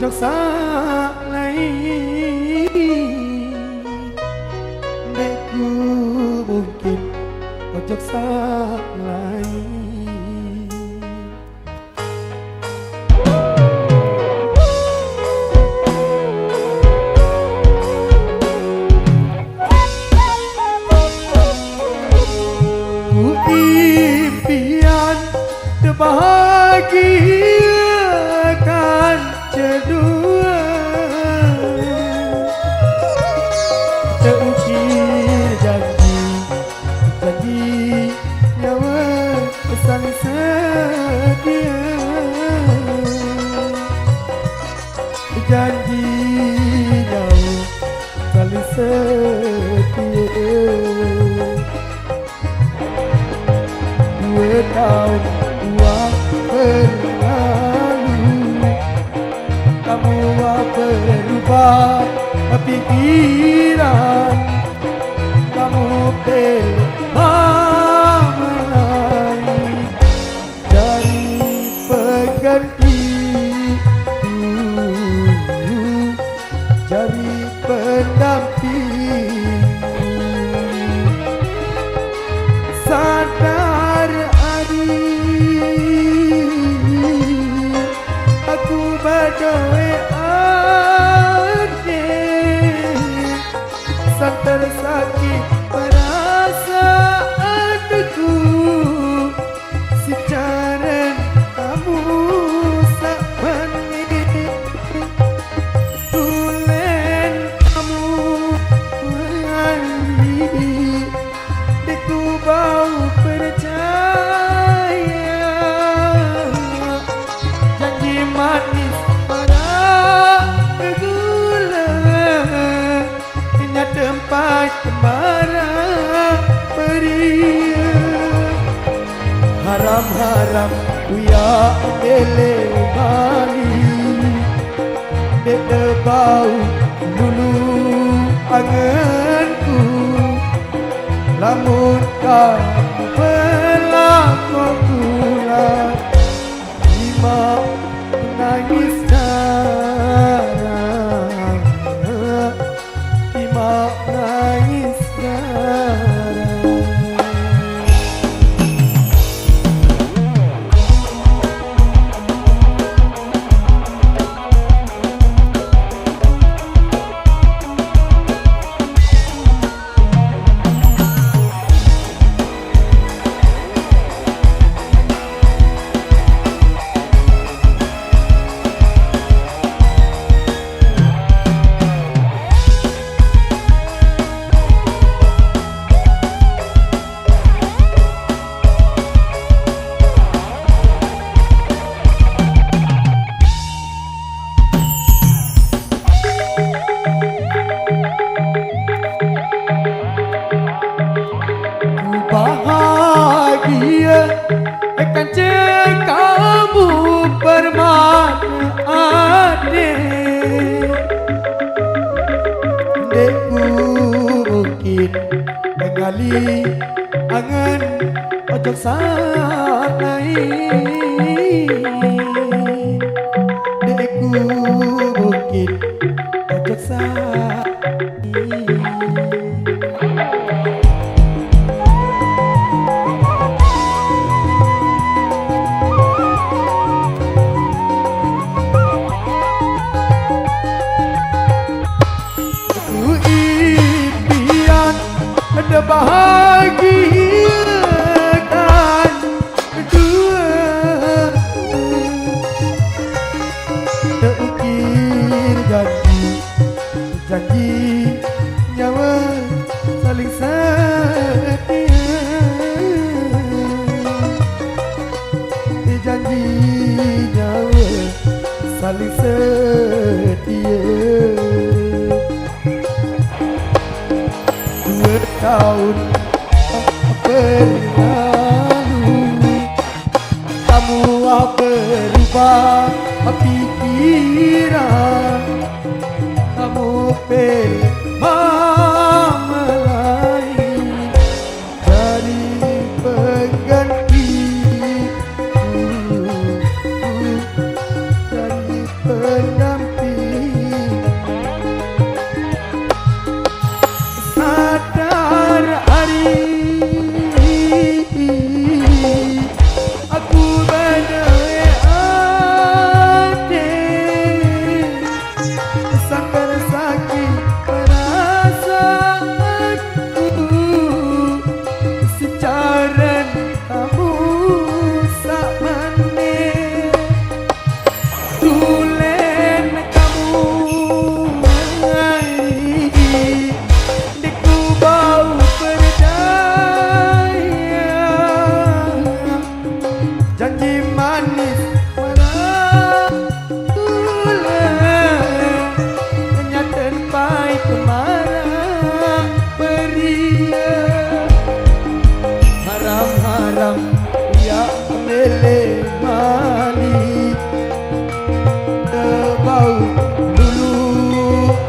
ojo salai deku mungkin ojo salai. Ku impian bahagiakan kedua, terukir janji nyawa saling setia, janji nyawa saling setia. 2 tahun berlalu, kamu berubah pikiran, kamu mulai dari pengganti jadi pendamping. Sadar aku berdoa sang tersakit perasaanku, secara kamu sak menit tulen kamu mengalir deku bau percaya, janji manis tempat marah beria, haram-haram uya ele bali dek bau dulu anganku, lamun kau berlaku lah imam nangis darah, imam nangis darah. Bahagia akan kamu permata adik, dekku mungkin mengali angan ojo salai, dekku mungkin ojo salai. Bahagiakan kedua, terukir janji nyawa saling setia, janji nyawa saling setia. 2 tahun berlalu, kamu berubah pikiran, kamu mulai dari pengganti, dari pendamping.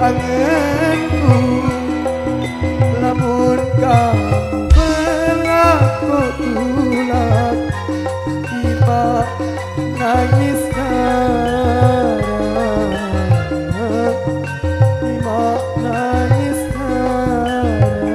anganku lamun kamu berlaku tulang tiba nangis darah tiba nangis darah.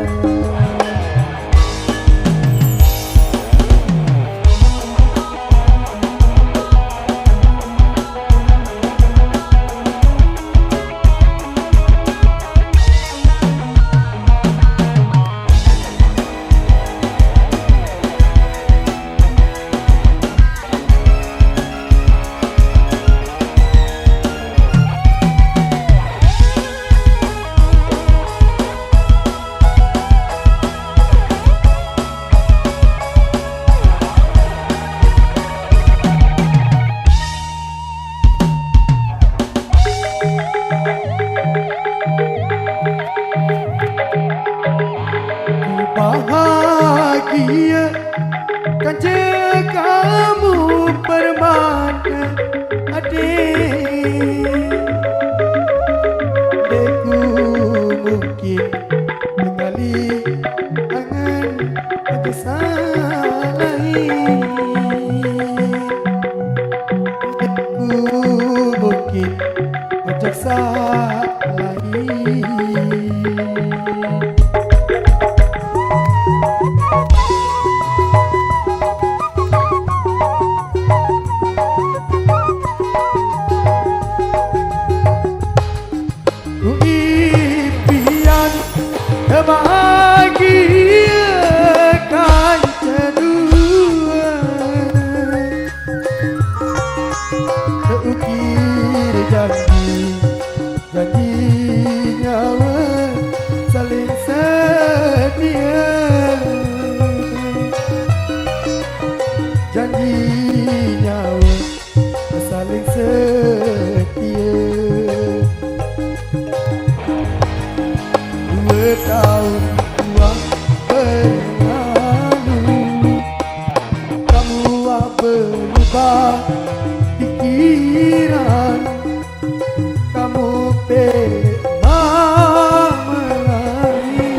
Bahagia kan kamu bermata adik deku mungkin mengali angan ada salahi deku mungkin ojak salahi. Bahagiakan kedua terukir janji nyawa saling setia janji nyawa saling setia. 2 tahun berlalu kamu berubah pikiran kamu melari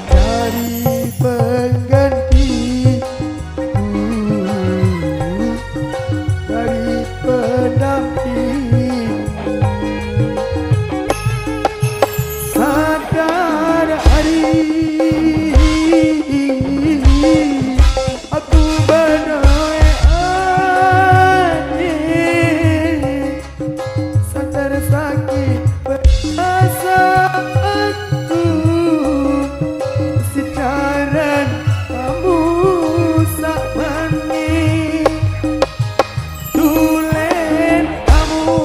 dari pengganti dari pendamping. Sadar hari aku berdoa sadar sakit perasaanku secara kamu sabani tulen kamu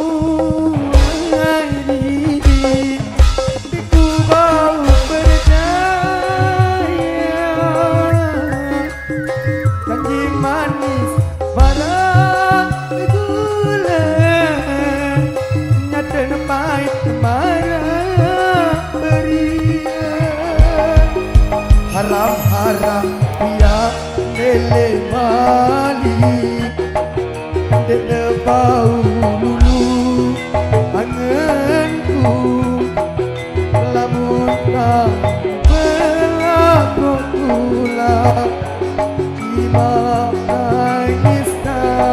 hari ku bau berdaya janji manis barang gula nyata pahit marah beria haram-haram dia lele balik dia bau lulu anganku lamun kamu berlaku tulang tiba nangis darah.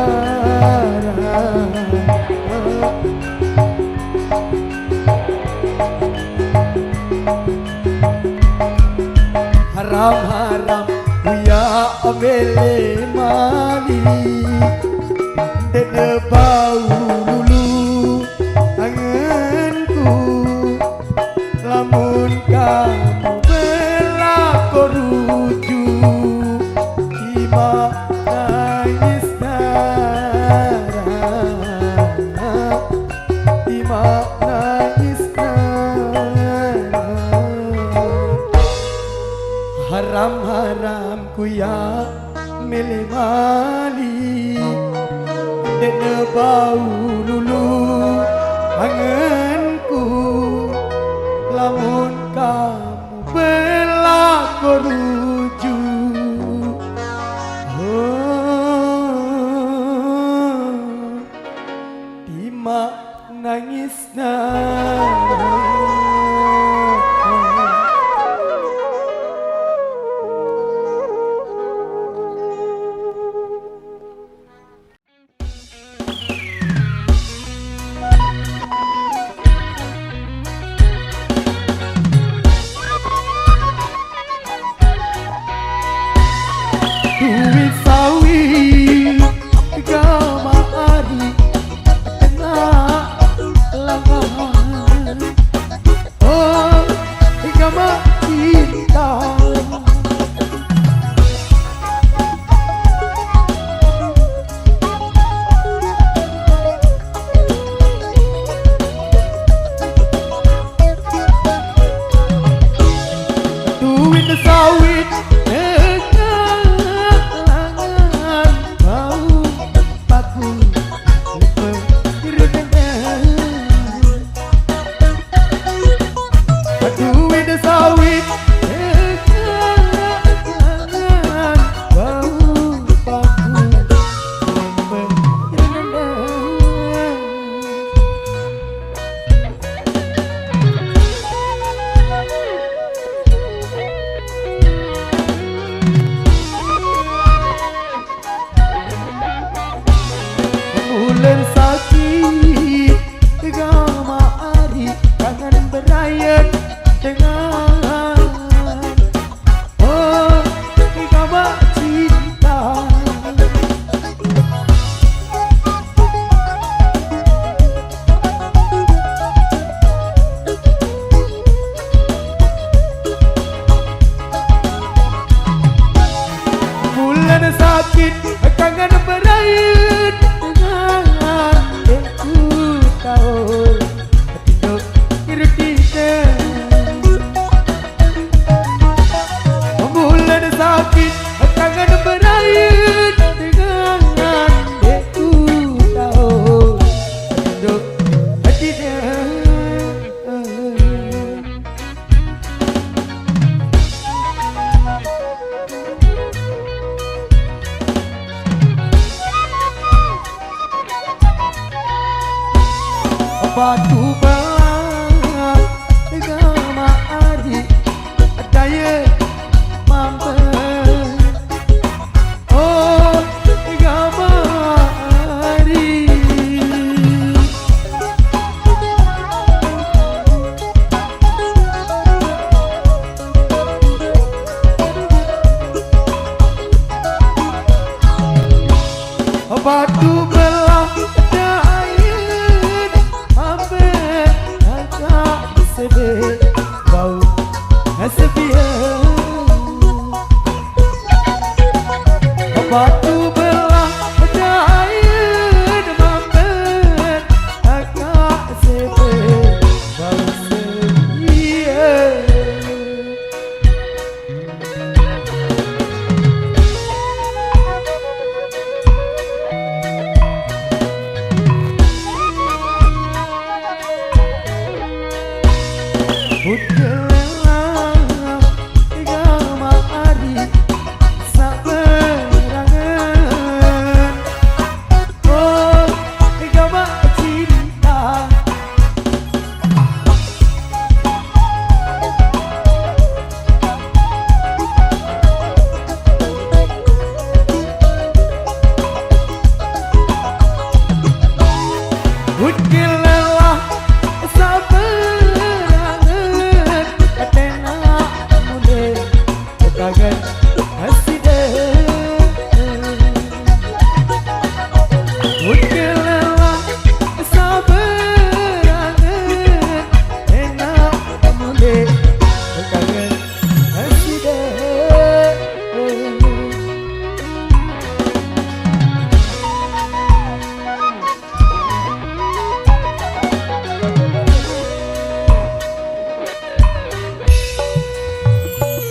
Haram-haram buya amele mali dene bau lulu anganku lamun kamu berlaku rujuk tiba nangis darah tiba nangis darah. Haram-haram ku ya milih mali dene bau lulu anganku lamun kamu berlaku rujuk Tima nangis nangis sawit dengan bau paku berendang. Aduh ini sawit dengan bau paku berendang. Bulan sakit gama ari kangen berayat dengan oh gama cinta. Bulan sakit kangen berayat dengan aku tahu hidup kita. Bulan sakit kangen berayat dengan aku tahu hidup kita. Batu belah gama ari daya mampet oh gama ari. Batu belah bau sepian. Batu belah daun mampet agak sepian bau sepian. Bukelah gama ari saberangan oh gama cinta. Bukelah saberangan katena mude kaget haside. Bukelah saberangan enak mude kaget haside.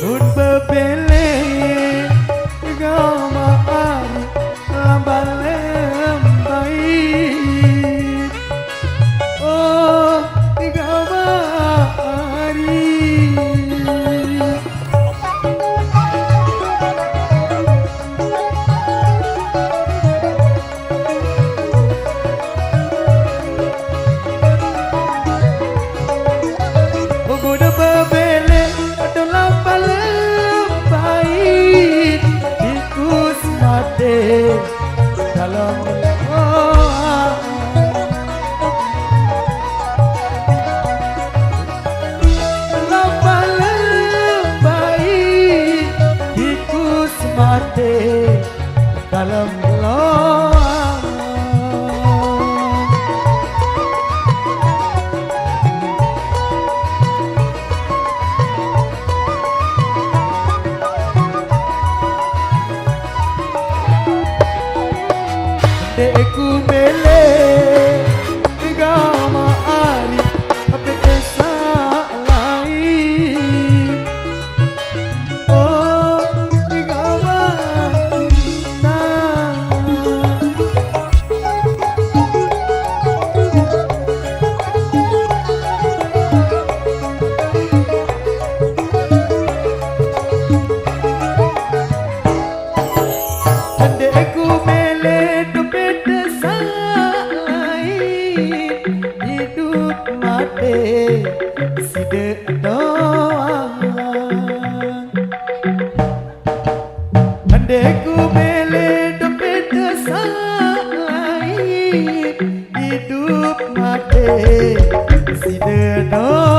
Nun bebele gama ari lambai oh gama ari. Bukuda bebele tikus mati dalam lembai tikus mati dalam deku mele gama ari apa desa lain mate sida doang andai ku mele dompet sai hidup mate sida doang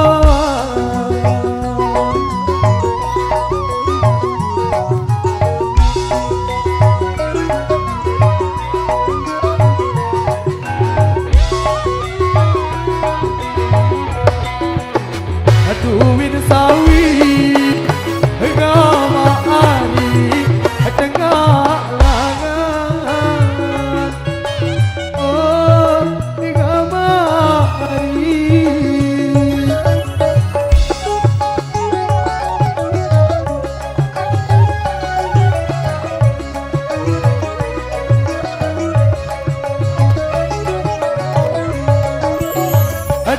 duit sawit agama ari tengah langan oh agama ari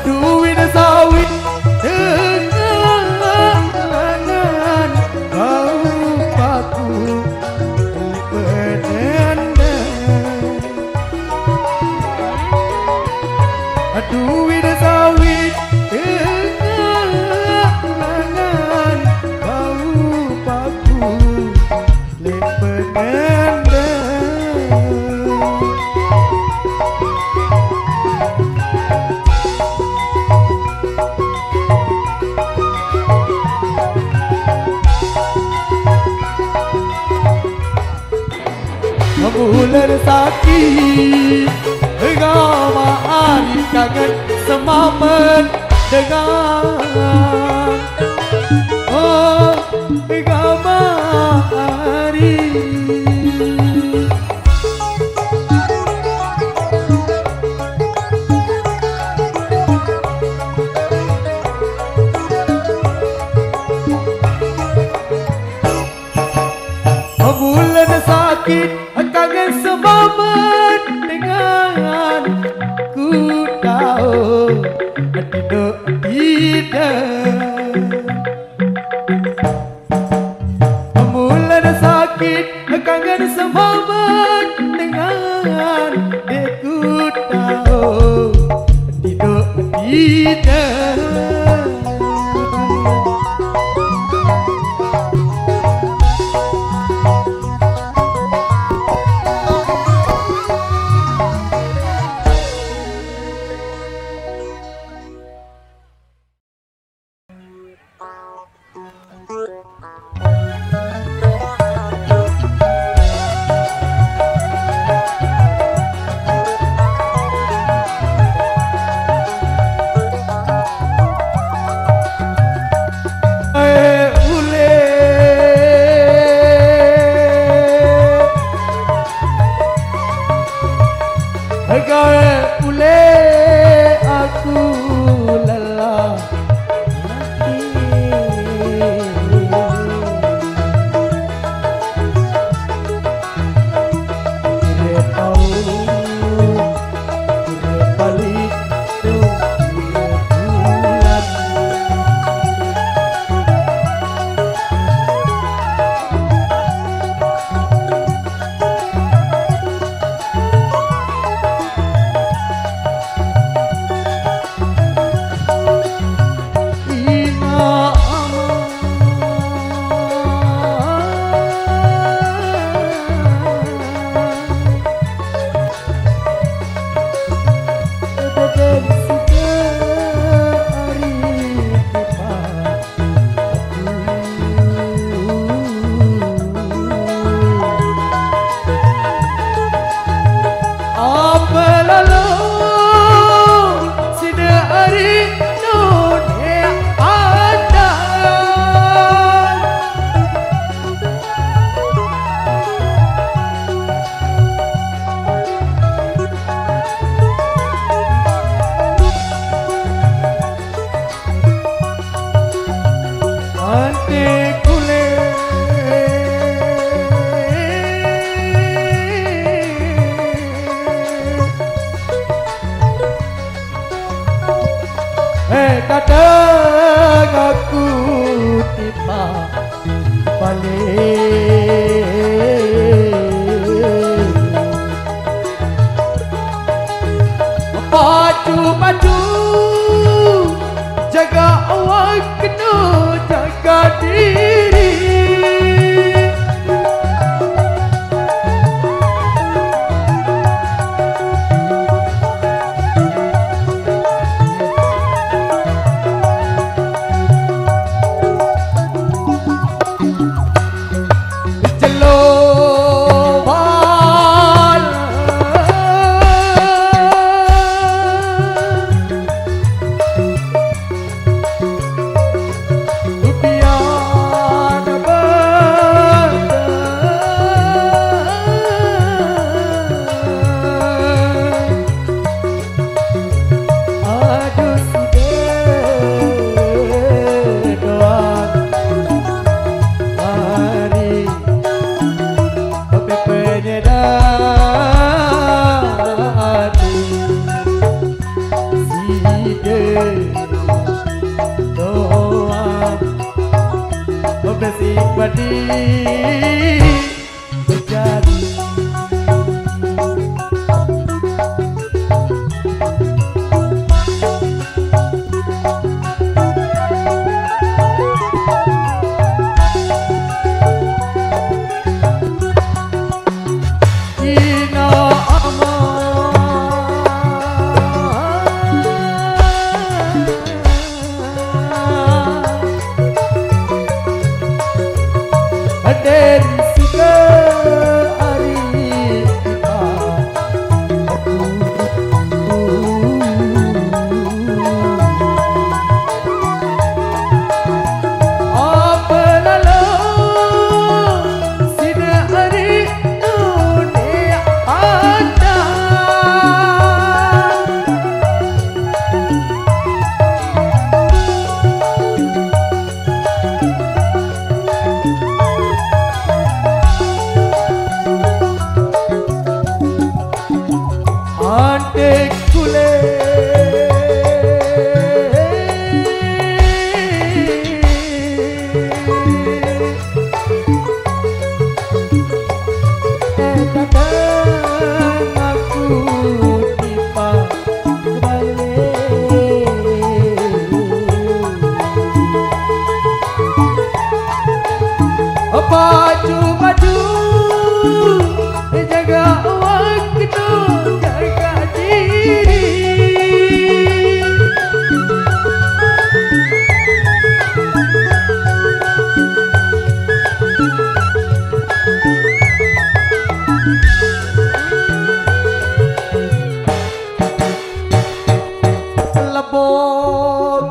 duit sawit duit sawit lengan bau paku lepedenda bulan sakit agama ari kangen semamen dengan oh agama ari bulan sakit kangen semamen dengan ku tahu tidak bulan sakit kangen semamen dengan ku tahu tidak ule aku lelah kira tahu kira balik bulan kadang aku tiba balik pacu jaga awak kena jaga diri. Baju jaga waktu jaga diri. Lebong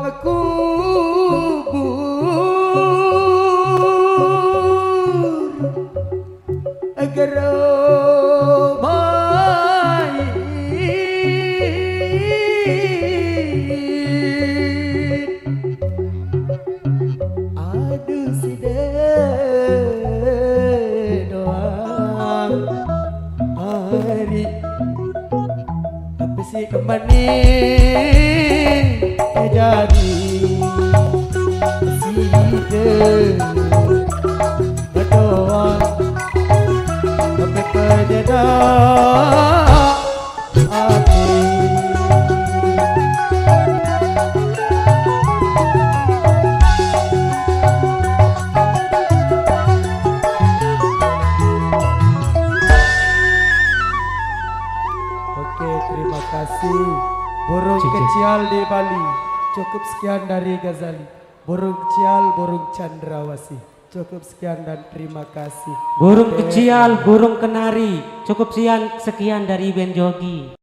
si kembali jadi si berdoa sampai penjeda hati. Terima kasih. Burung kecil di Bali. Cukup sekian dari Ghazali. Burung kecil, burung cendrawasih. Cukup sekian dan terima kasih. Burung kecil, burung kenari. Cukup sekian dari Ben Jogi.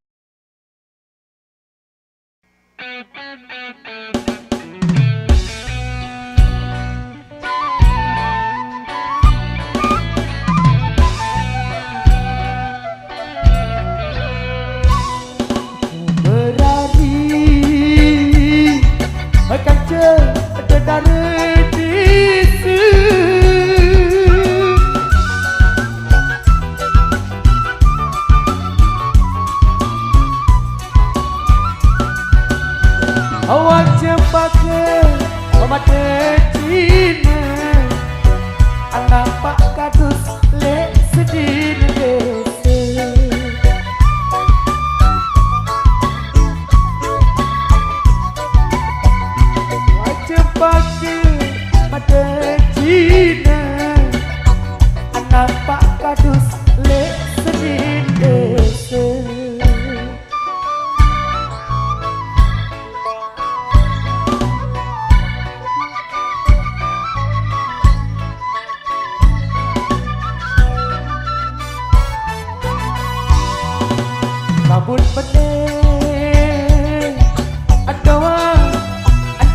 Awak cempaka mata Cina anak pak kadus lek sedih desa.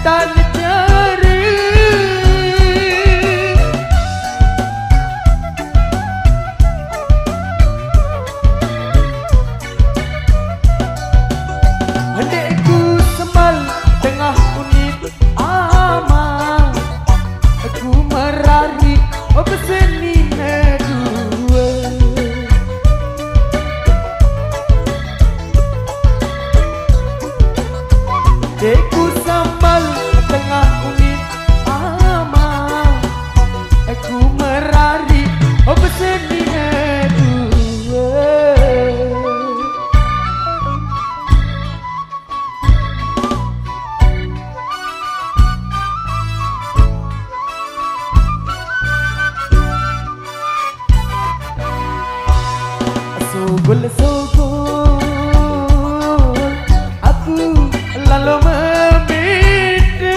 tak cari adikku sembal tengah unit aman aku merari keseni dua adikku sembal tengah unit aman aku merari keseni dua Sugul-sugul aku lalu meminta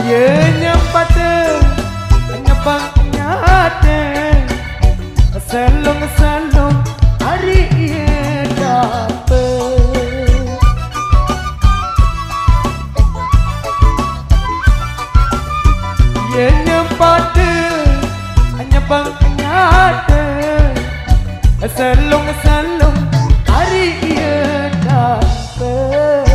ya nyempata nyempang nyata selong-selong hari ia dapat nyempata nyempang nyata selong-selong hari ia dapat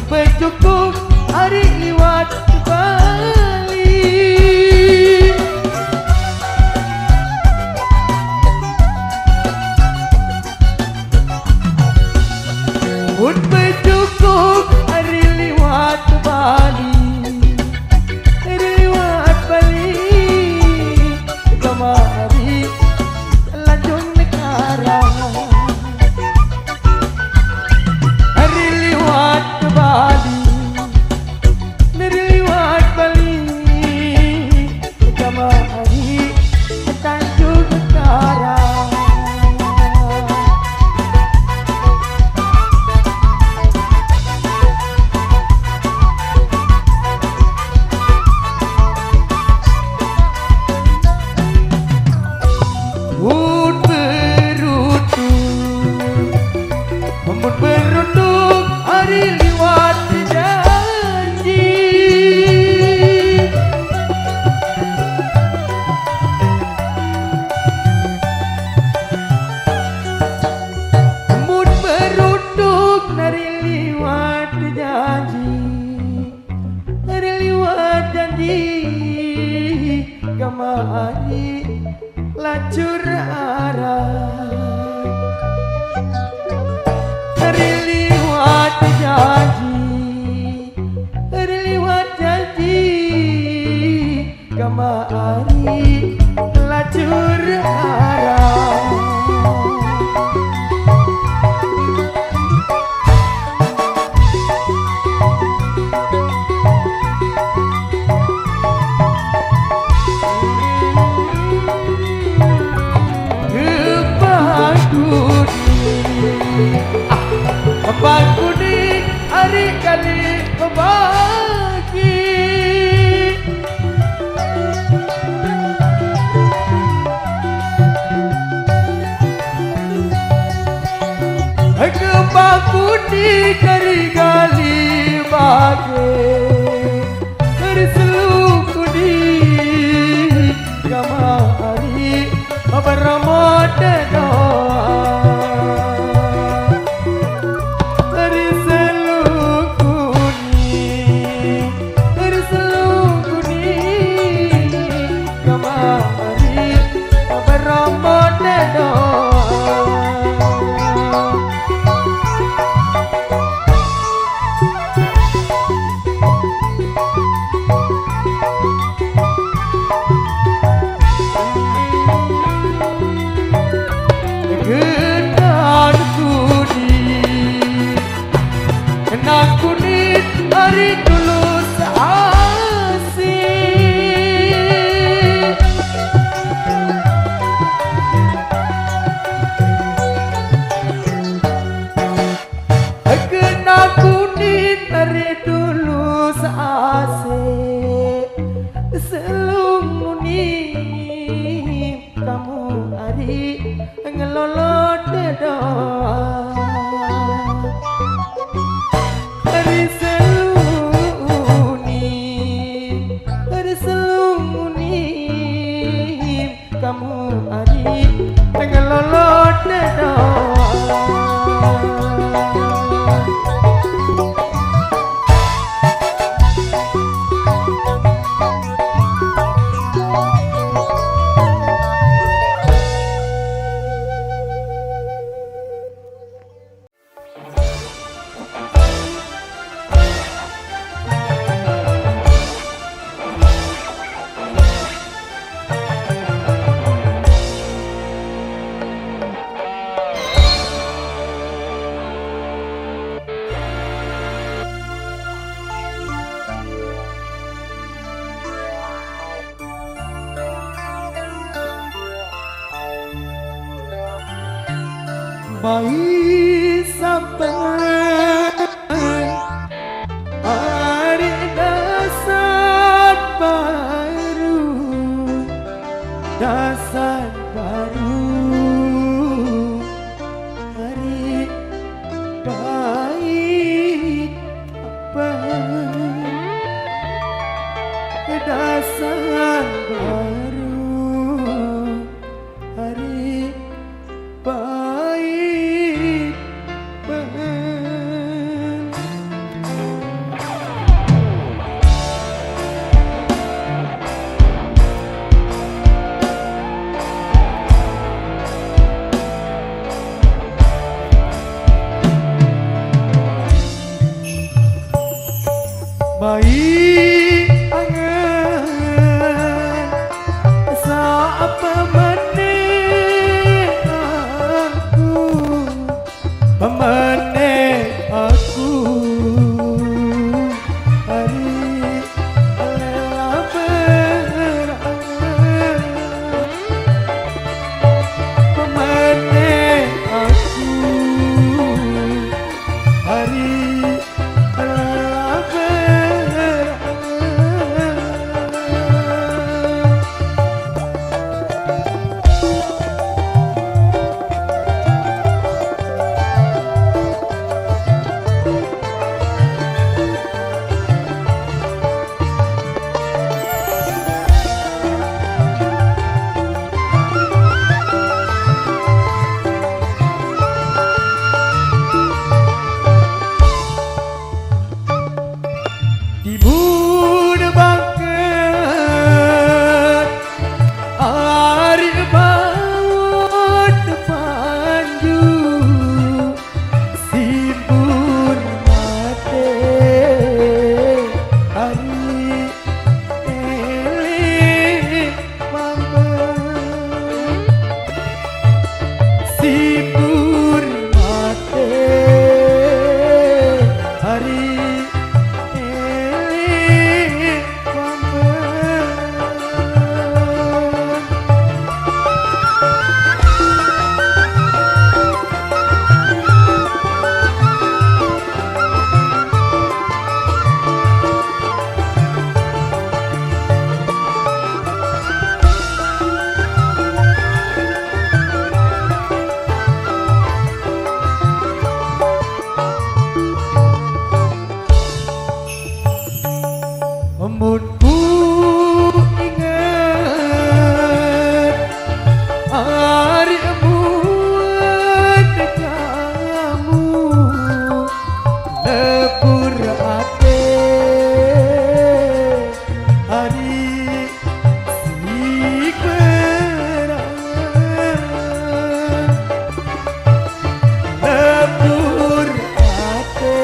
bercukup hari liwat Bali pun bercukup hari liwat Bali hari liwat Bali kemari lanjut negara hari liwat Bali beruntung hari liwat janji mood beruntung hari liwat janji hari liwat janji kemari lacur arah hari liwat janji kemari lacur arah Bangku di hari kali berbagi Bayi sampai hari dasar baru, dasar baru, hari baik apa, dasar baru, hari baik baik angan saapa meneh aku pemeneh aku hari lela berangan pemeneh aku hari lela berangan. Tibur bangket hari maut panju sibur mate hari eling mamben sibur mate hari Embunku ingat hari embun kamu lebur ate hari si berangan lebur ate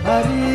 hari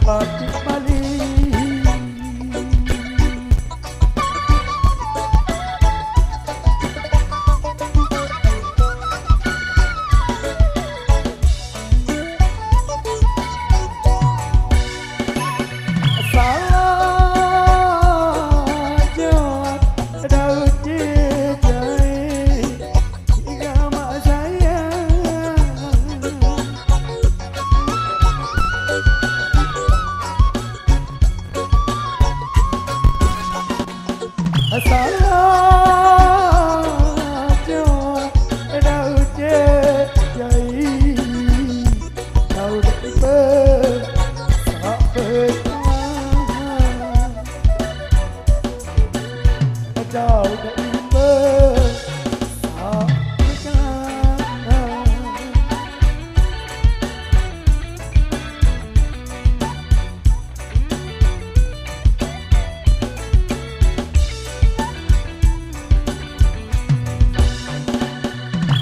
batik Bali.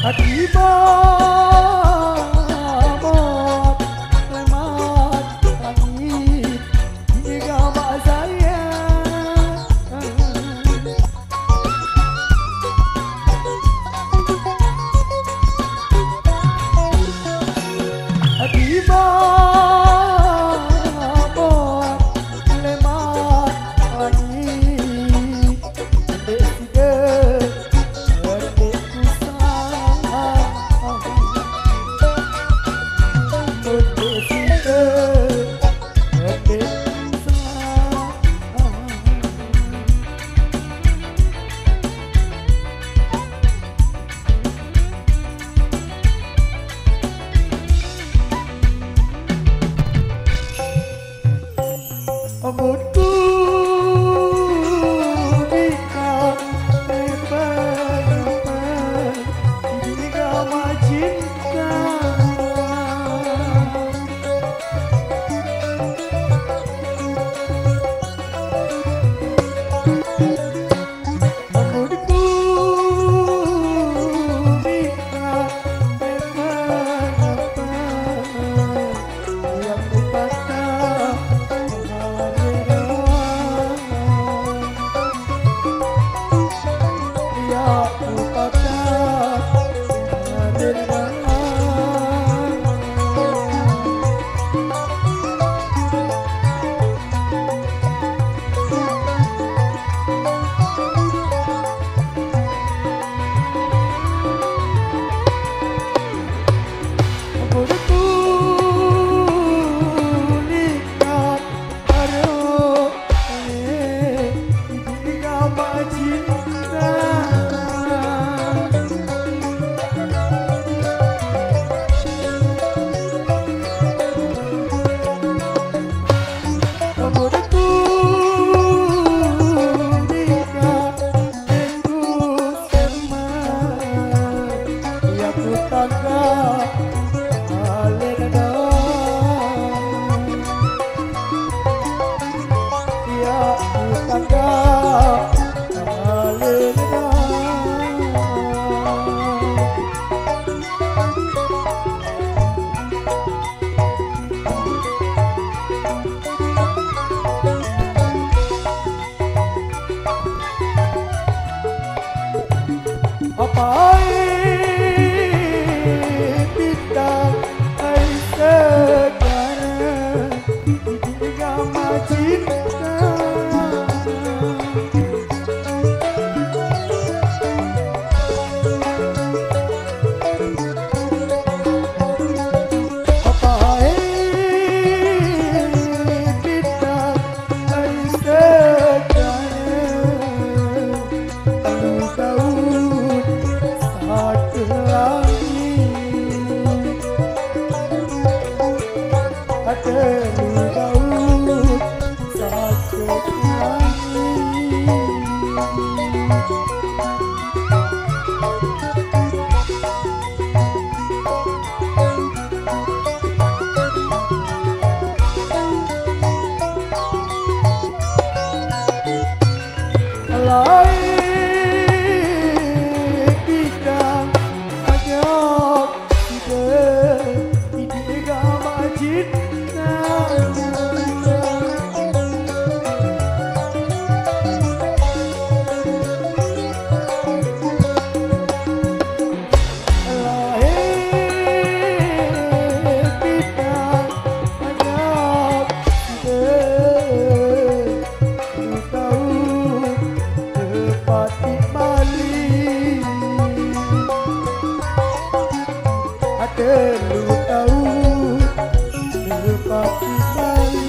Akibat lemat langit hingga mak saya. Akibat lemat langit Rambutku ikat lebar-lebar hingga cinta. Rambutku ikat lebar-lebar yang kupatah Cinta telu tahun nepati bali.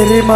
Terima